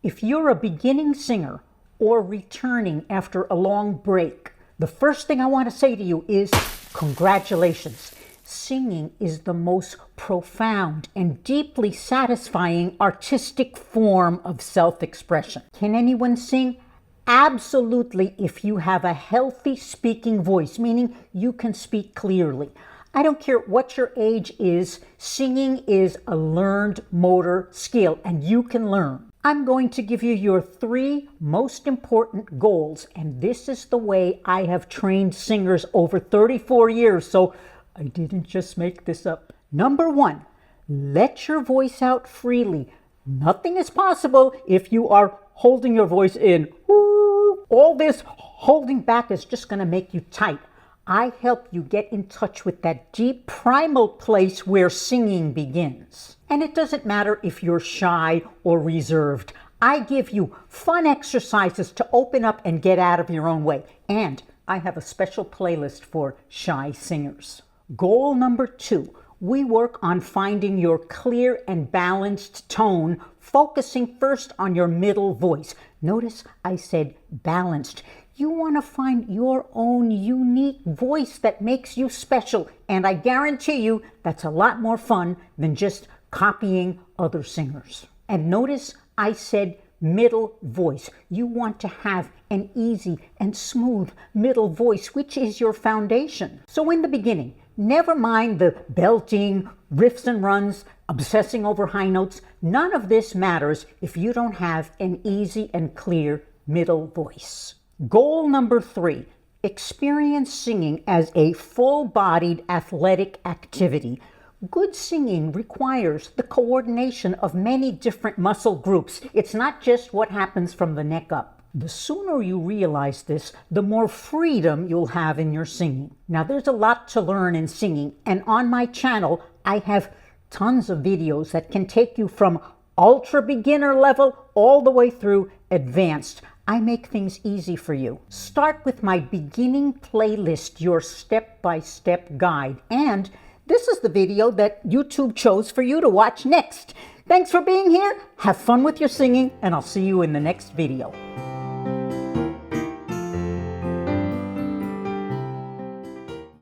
If you're a beginning singer or returning after a long break, the first thing I want to say to you is congratulations. Singing is the most profound and deeply satisfying artistic form of self-expression. Can anyone sing? Absolutely, if you have a healthy speaking voice, meaning you can speak clearly. I don't care what your age is, singing is a learned motor skill, and you can learn. I'm going to give you your 3 most important goals, and this is the way I have trained singers over 34 years, so I didn't just make this up. Number 1, let your voice out freely. Nothing is possible if you are holding your voice in. All this holding back is just going to make you tight. I help you get in touch with that deep primal place where singing begins. And it doesn't matter if you're shy or reserved. I give you fun exercises to open up and get out of your own way. And I have a special playlist for shy singers. Goal number 2, we work on finding your clear and balanced tone, focusing first on your middle voice. Notice I said balanced. You want to find your own unique voice that makes you special, and I guarantee you that's a lot more fun than just copying other singers. And notice I said middle voice. You want to have an easy and smooth middle voice, which is your foundation. So in the beginning, never mind the belting, riffs and runs, obsessing over high notes. None of this matters if you don't have an easy and clear middle voice. Goal number 3, experience singing as a full-bodied athletic activity. Good singing requires the coordination of many different muscle groups. It's not just what happens from the neck up. The sooner you realize this, the more freedom you'll have in your singing. Now, there's a lot to learn in singing, and on my channel, I have tons of videos that can take you from ultra beginner level all the way through advanced. I make things easy for you. Start with my beginning playlist, your step-by-step guide. And this is the video that YouTube chose for you to watch next. Thanks for being here. Have fun with your singing, and I'll see you in the next video.